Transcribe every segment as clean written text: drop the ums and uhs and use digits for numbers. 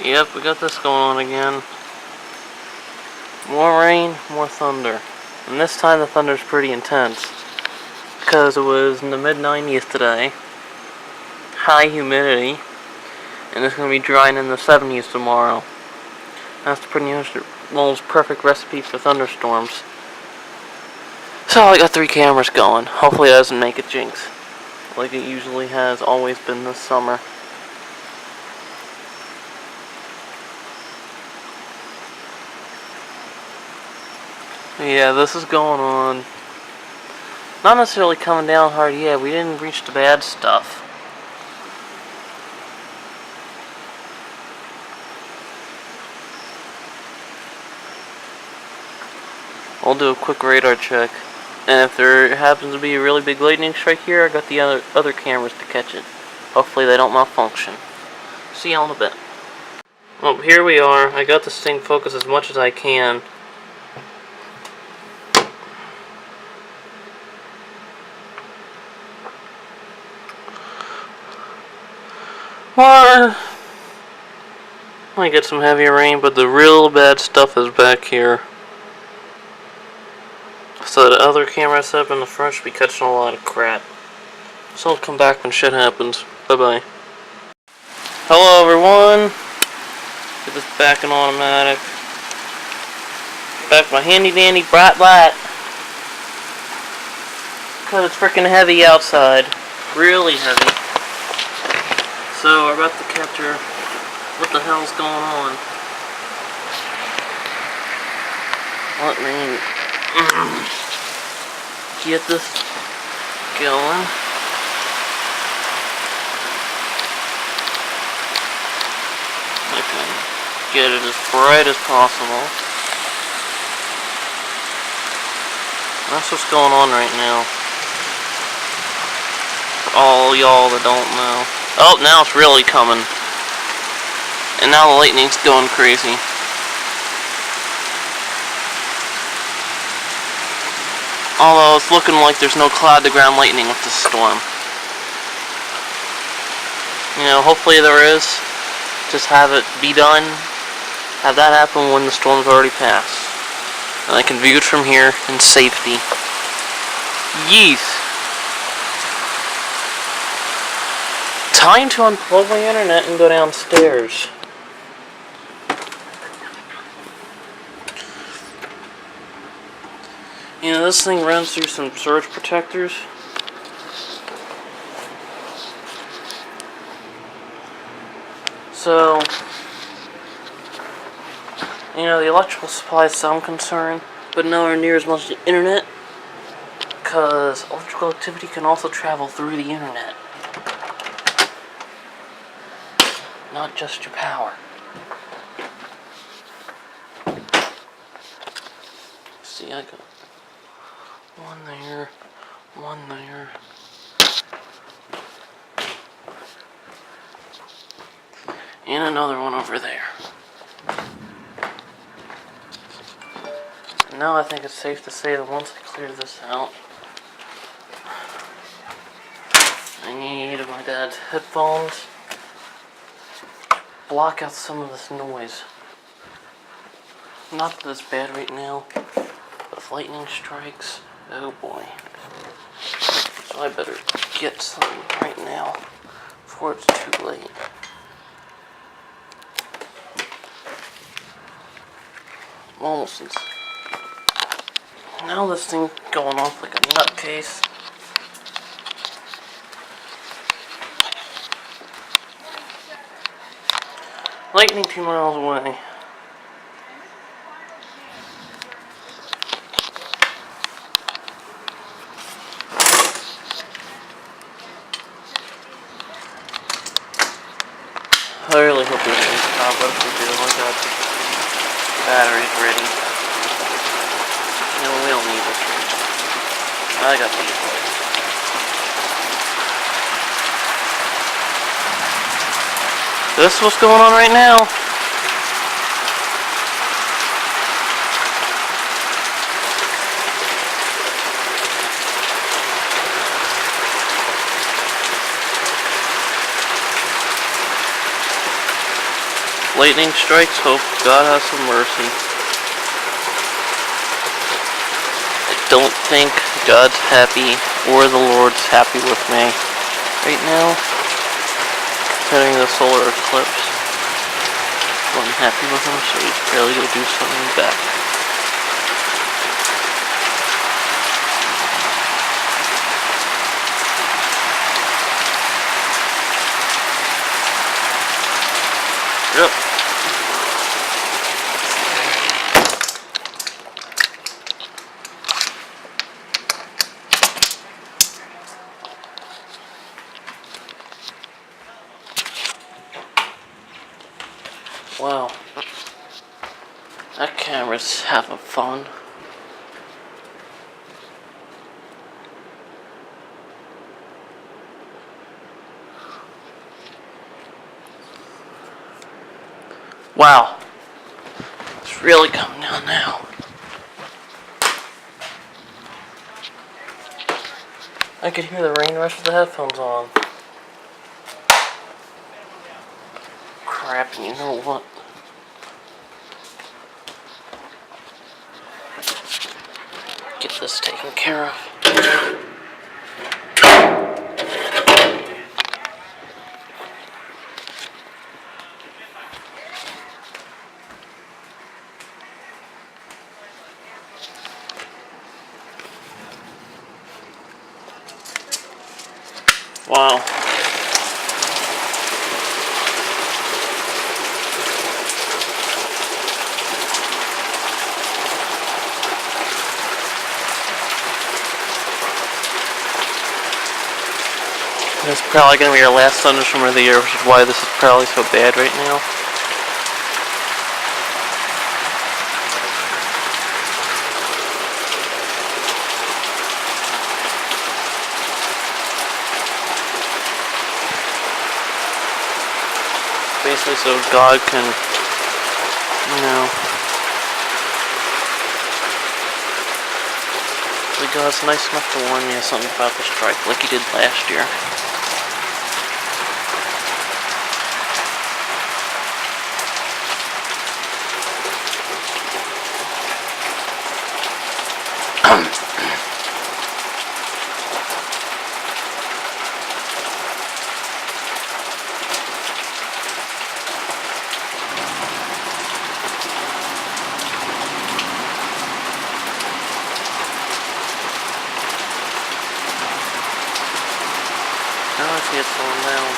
Yep, we got this going on again. More rain, more thunder. And this time the thunder's pretty intense. Because it was in the mid-90s today. High humidity. And it's going to be drying in the 70s tomorrow. That's pretty much the most perfect recipe for thunderstorms. So I got 3 cameras going. Hopefully it doesn't make a jinx. Like it usually has always been this summer. Yeah, this is going on. Not necessarily coming down hard yet. We didn't reach the bad stuff. I'll do a quick radar check. And if there happens to be a really big lightning strike here, I got the other cameras to catch it. Hopefully they don't malfunction. See y'all in a bit. Well, here we are. I got this thing focused as much as I can. Well, might get some heavy rain, but the real bad stuff is back here. So the other camera set up in the front should be catching a lot of crap. So I'll come back when shit happens. Bye-bye. Hello everyone. Get this back in automatic. Back my handy dandy bright light. Cause it's freaking heavy outside. Really heavy. So we're about to capture what the hell's going on. Let me get this going. I can get it as bright as possible. That's what's going on right now. For all y'all that don't know. Oh, now it's really coming. And now the lightning's going crazy. Although it's looking like there's no cloud-to-ground lightning with this storm. You know, hopefully there is. Just have it be done. Have that happen when the storm's already passed. And I can view it from here in safety. Yeet! Time to unplug my internet and go downstairs. You know, this thing runs through some surge protectors. So, you know, the electrical supply is some concern, but nowhere near as much as the internet, because electrical activity can also travel through the internet. Not just your power. See, I got one there, one there. And another one over there. Now I think it's safe to say that once I clear this out, I need my dad's headphones. Block out some of this noise. Not that it's bad right now, but if lightning strikes, oh boy. So I better get some right now before it's too late. Almost. Now this thing going off like a nutcase. Lightning 2 miles away. I really hope this thing's stop. What if we do? I got the batteries ready. No, we don't need this. I got these. This is what's going on right now. lightning strikes, hope God has some mercy. I don't think God's happy or the Lord's happy with me right now, considering the solar eclipse. So I'm happy with him, so he's barely gonna do something back. Yep. Wow. That camera's having fun. Wow. It's really coming down now. I could hear the rain rush with the headphones on. Crap, you know what? Get this taken care of. Wow. This is probably going to be our last thunderstorm of the year, which is why this is probably so bad right now. Basically so God can, you know, God's nice enough to warn you something about the strike like he did last year. Now I see it slowing down.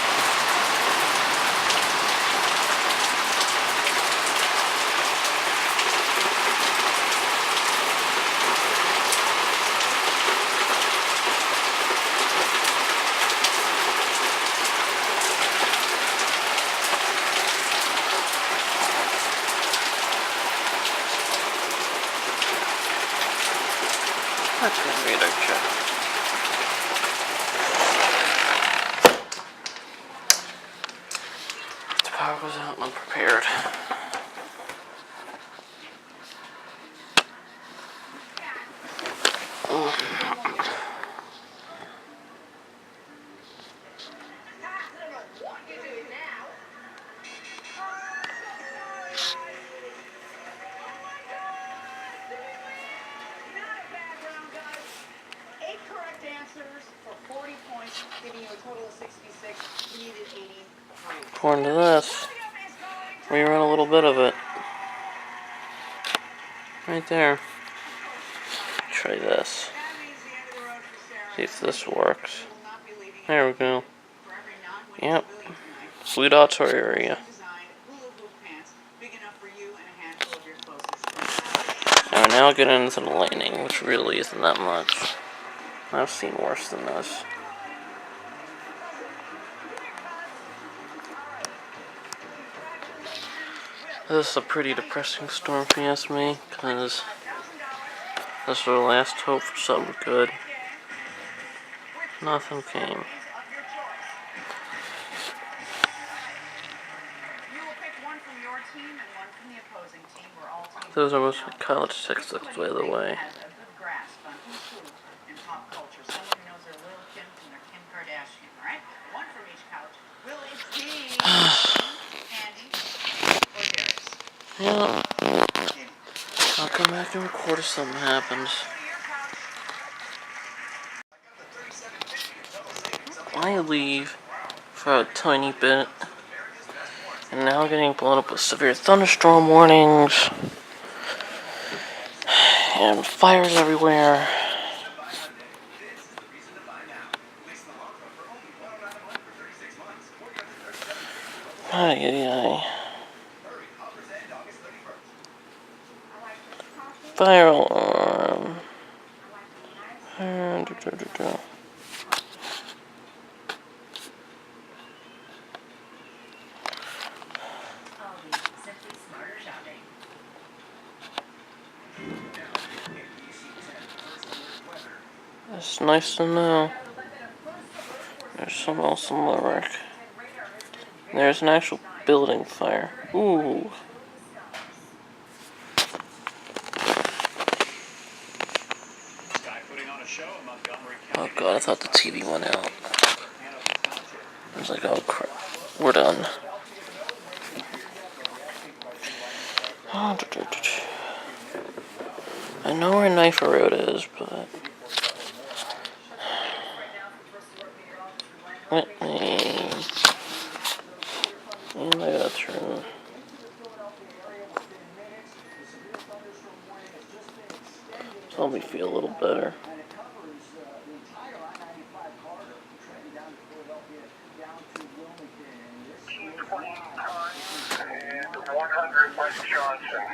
That's gonna be a dark check. The power goes out and I'm prepared. According to this, we run a little bit of it. Right there. Try this. See if this works. There we go. Yep. Blue dots our area. Now get into the lightning, which really isn't that much. I've seen worse than this. This is a pretty depressing storm if you ask me, because this was our last hope for something good. Nothing came. Those are mostly college textbooks, by the way. Yeah. I'll come back and record if something happens. I leave for a tiny bit, and now getting blown up with severe thunderstorm warnings and fires everywhere. Ay, ay, ay. Fire alarm. That's nice to know. There's something else in Limerick. There's an actual building fire. Ooh. Oh god, I thought the TV went out. I was like, oh crap, we're done. I know where Knife Road is, but... Whitney... And I gotta turn... Help me feel a little better. And 100 West Johnson.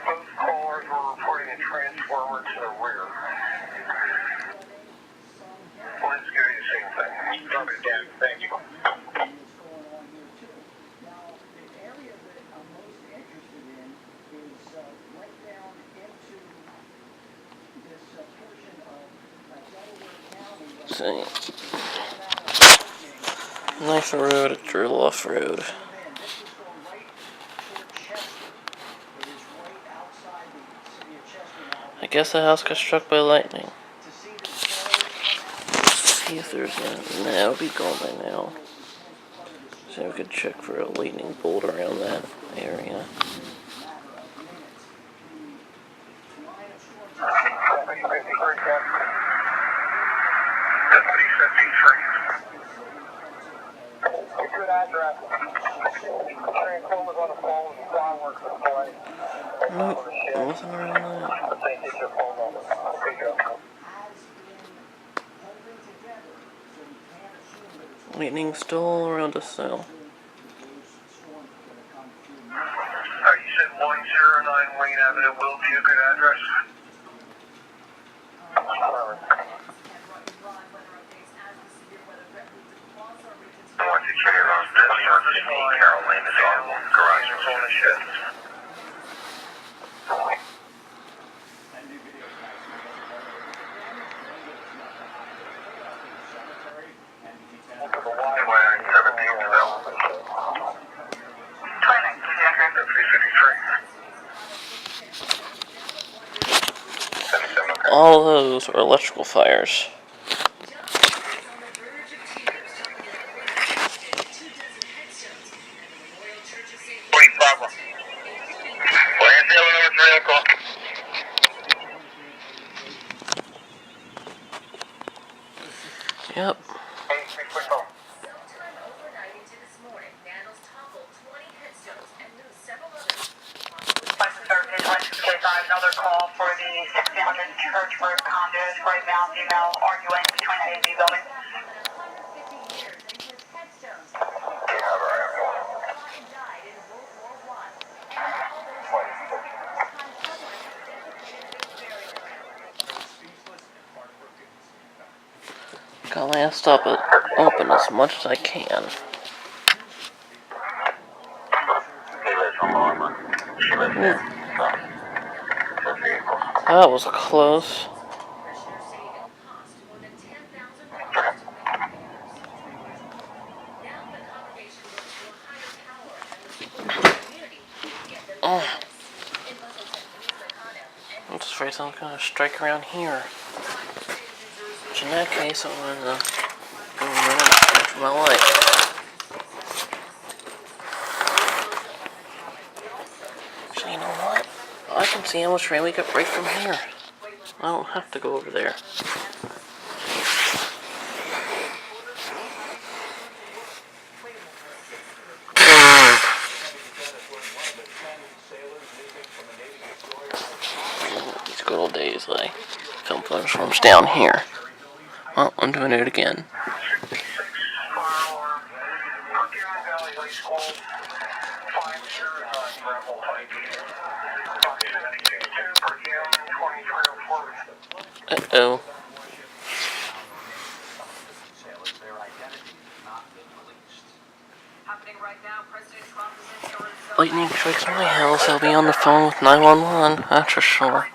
Both cars were reporting a transformer to the rear. Let's do the same thing. Drop it again. Thank you. See. Knife Road at Drilloff Road. I guess a house got struck by lightning. See if there's a... Nah, it'll be gone by now. So we could check for a lightning bolt around that area. Good address. Transformers on the phone and fireworks display. Nope, nothing around that. Lightning still all around us, though. You said 109 Wayne Avenue, Willview. Good address. What's the carrier on 2115 Carol Lane is on garage is on the shift. All of those are electrical fires. Yep. Another call for the 1600 Churchburg conduit right now, female arguing between A and B building. Golly, I'll stop it open as much as I can. That was close. Oh. I'm just afraid someone's gonna strike around here. Which in that case, I'm gonna go running for my life. the ammo train we get right from here. I don't have to go over there. These good old days, like film footage from down here. Well, I'm doing it again. 66 firearm, Montgomery Valley High School, 5-year gravel pipe. 72 per diem, 2304. Uh-oh. Happening right now, President Trump is in Arizona. Lightning strikes my house, I'll be on the phone with 911, that's for sure.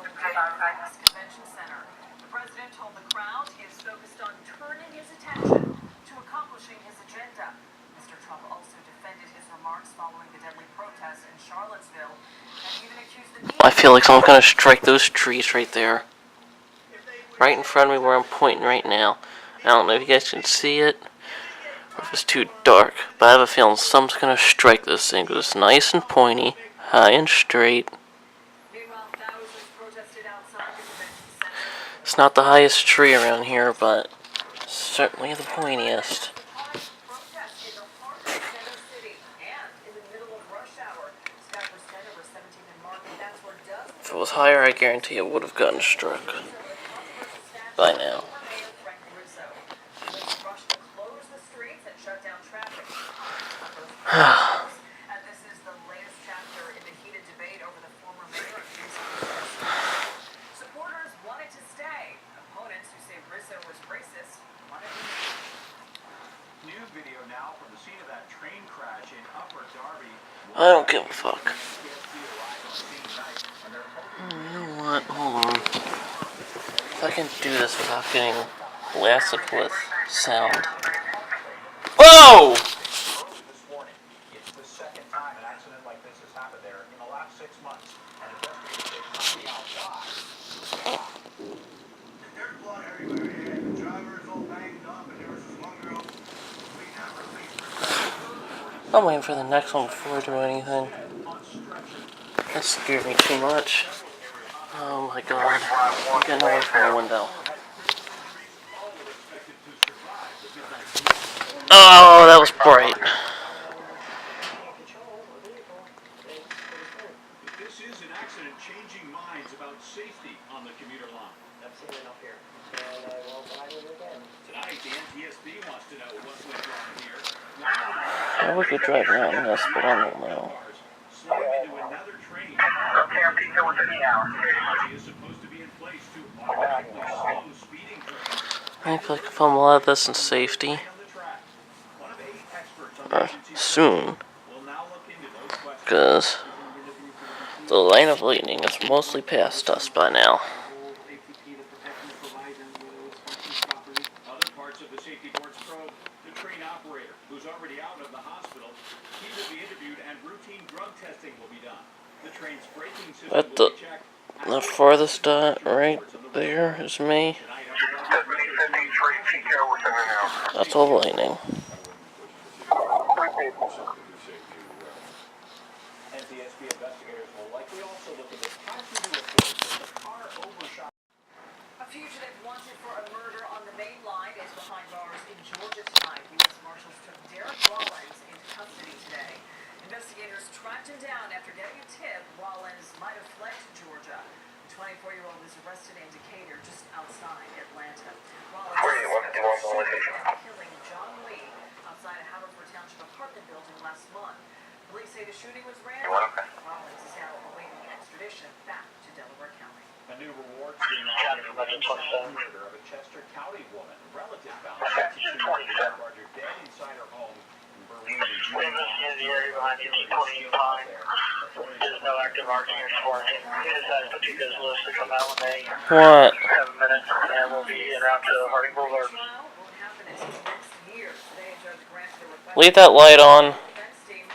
Convention Center. The president told the crowd he is focused on turning his attention to accomplishing his agenda. Mr. Trump also defended his remarks following the deadly protests in Charlottesville and even accused the I feel like someone's gonna strike those trees right there. Right in front of me where I'm pointing right now. I don't know if you guys can see it, or if it's too dark, but I have a feeling someone's gonna strike this thing because it's nice and pointy, high and straight. Meanwhile, thousands protested outside the convention center. It's not the highest tree around here, but certainly the pointiest. Protest in the heart of Center City and in the middle of rush hour. Staffers Center was 17th and Market. That's where dozens If it was higher, I guarantee it would have gotten struck by now. Mayor Frank Rizzo. Police rushed to close the streets and shut down traffic. And this is the latest chapter in the heated debate over the former mayor of Houston. Supporters wanted to stay. Opponents who say Rizzo was racist wanted to leave. New video now from the scene of that train crash in Upper Darby. I don't give a fuck. You know what? Hold on. If I can do this without getting blasted with sound. Whoa! This morning, it's the second time an accident like this has happened there in the last 6 months. And investigators say outside. There's blood everywhere here. The driver is all banged up, and there was this one girl. We never leave. I'm waiting for the next one before I do anything. That scared me too much. Oh my god. I'm getting away from the window. Oh, that was bright. This is an accident changing minds about safety on the commuter line. I've seen it up here, and I won't find it again. Tonight, the NTSB wants to know what went wrong here. I wish we could drive around this, but I don't know. Slam into another train. Okay, I'm peeking within the hour. Technology is supposed to be in place to automatically slow speeding trains I feel like if I'm allowed this in safety, on the track. One of 8 experts on or emergency soon, will now look into those questions. because the line of lightning is mostly past us by now. Other parts of the safety board's probe, the train operator, who's already out of the hospital, he will be interviewed and routine drug testing will be done. The train's braking system At will be checked. the farthest dot right there is me. 53 Pico within an hour. That's all lightning. NTSB investigators will likely also look at the passenger reports that the car overshot. A fugitive wanted for a murder on the main line is behind bars in Georgia tonight. U.S. Marshals took Derek Rollins into custody today. Investigators tracked him down after getting a tip Rollins might have fled to Georgia. The 24-year-old was arrested in Decatur, just outside Atlanta. Rollins was killing John Lee outside a Haverford Township apartment building last month. Police say the shooting was random. Rollins is now awaiting extradition back to Delaware County. A new reward being offered for the unsolved murder of a Chester County woman. A relative found 62-year-old Roger dead inside her home in Berlin. In the area behind 1829. There's no active argument for him. He decided to put you guys list to come out when they What? have a minute, and we'll be en route to Harding Boulevard. Trial won't happen until next year. Today, a judge granted a request Leave that light on. defense team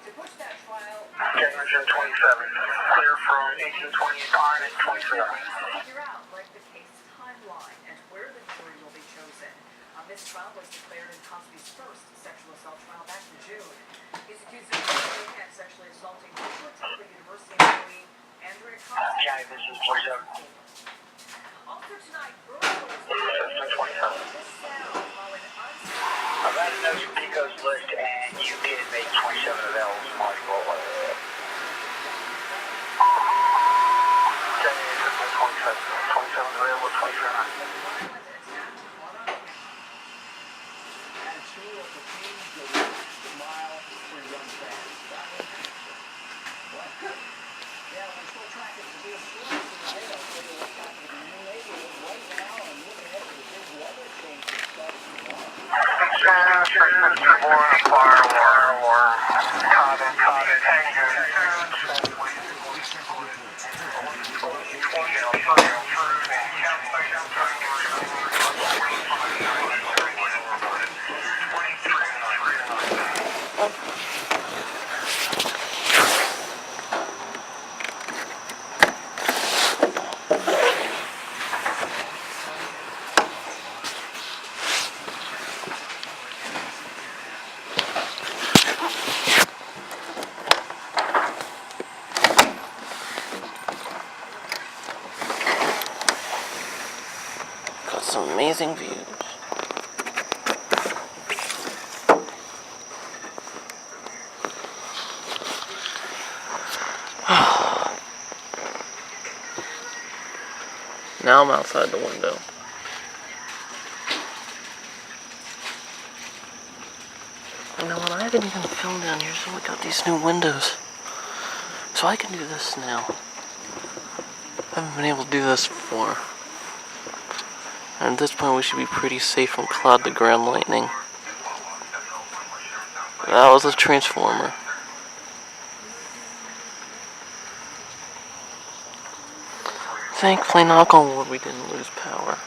to push that trial January 27. Clear from 1829 and 27. to figure out like the case timeline and where the jury will be chosen. This trial was declared in Cosby's first sexual assault trial back in June. He's accused of raping and sexually assaulting Georgia Technical University employee Andrea Cosby. this is 27. Also tonight, Burrow is This is 27. this sound while an I've added those to Pico's list, and you did make 27 available to Marty Bowler. Okay, this is 27. 27 available, 27. And two of the teams go the extra mile for young fans. Yeah, we're still tracking to be a source today. I'll tell you what's happening in New Neighborhood right now. I'm looking at the big weather change that's starting tomorrow. Got some amazing views. Now I'm outside the window. You know what? I haven't even filmed down here, so we got these new windows. So I can do this now. I haven't been able to do this before. And at this point, we should be pretty safe from cloud to ground lightning. That was a transformer. Thankfully, knock on wood, we didn't lose power.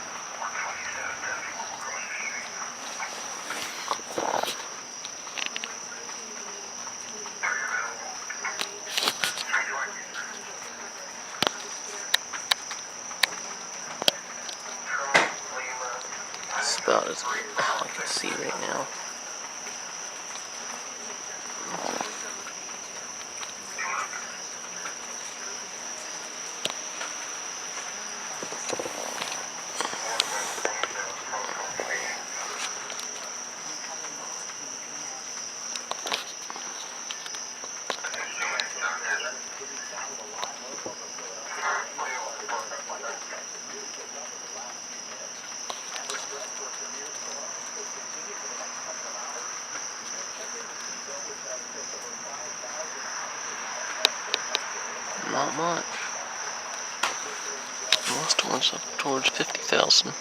That's about as all I can see right now. Not much. Most ones up towards 50,000.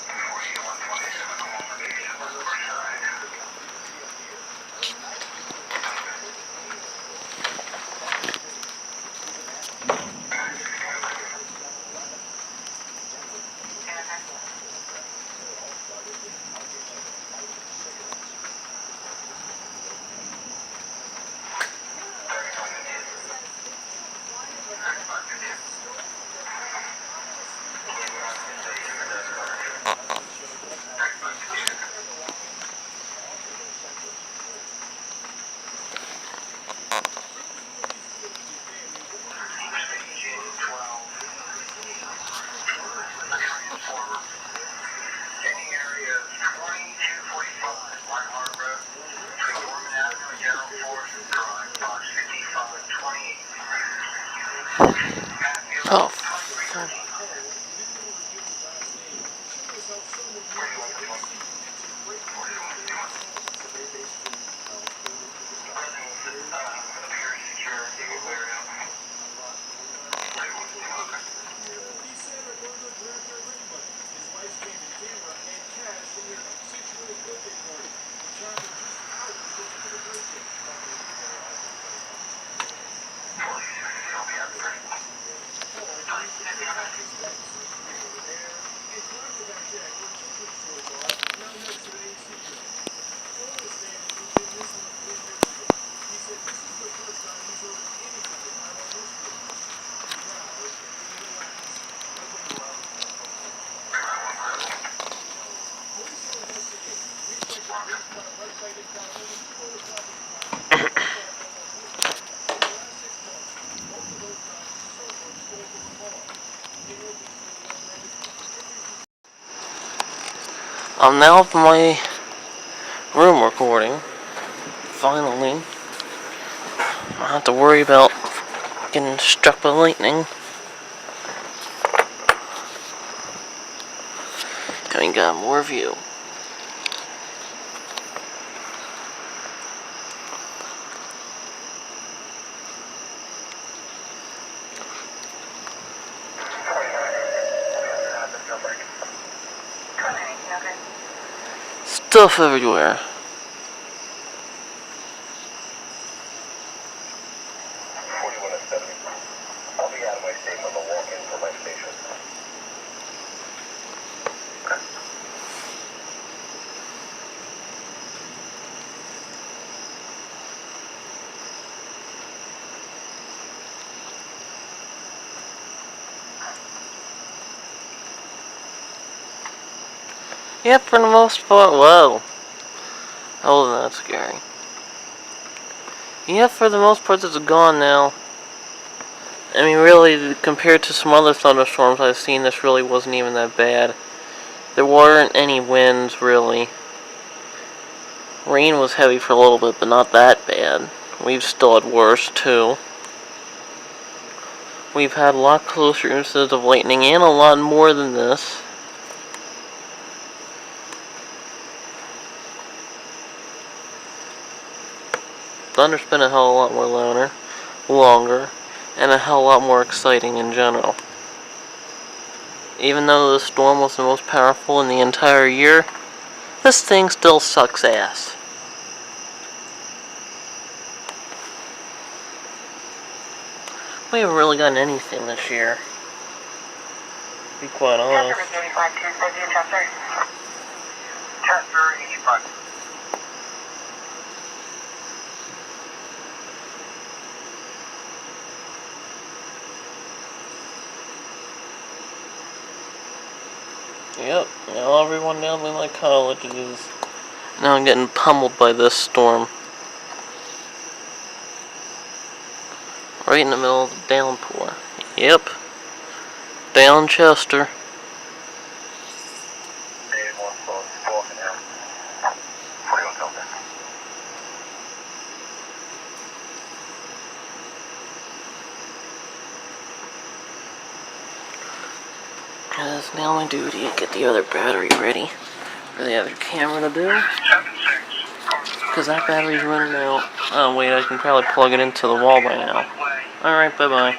I'm now up in my room recording. Finally. I don't have to worry about getting struck by lightning. And we got more view. Stuff everywhere. I'll be out of my station on the walk-in for my station. Yep, for the most part. Whoa. Oh, that's scary. Yep, for the most part, it's gone now. I mean, really, compared to some other thunderstorms I've seen, this really wasn't even that bad. There weren't any winds, really. Rain was heavy for a little bit, but not that bad. We've still had worse, too. We've had a lot closer instances of lightning, and a lot more than this. Thunder's been a hell of a lot more longer, and a hell of a lot more exciting in general. Even though the storm was the most powerful in the entire year, this thing still sucks ass. We haven't really gotten anything this year, to be quite honest. Chester 85. Yep, now everyone down in my college is now getting pummeled by this storm. Right in the middle of the downpour. Yep. Down Chester. It's now my duty to get the other battery ready for the other camera to do. Because that battery's running out. Oh wait, I can probably plug it into the wall by now. Alright, bye bye.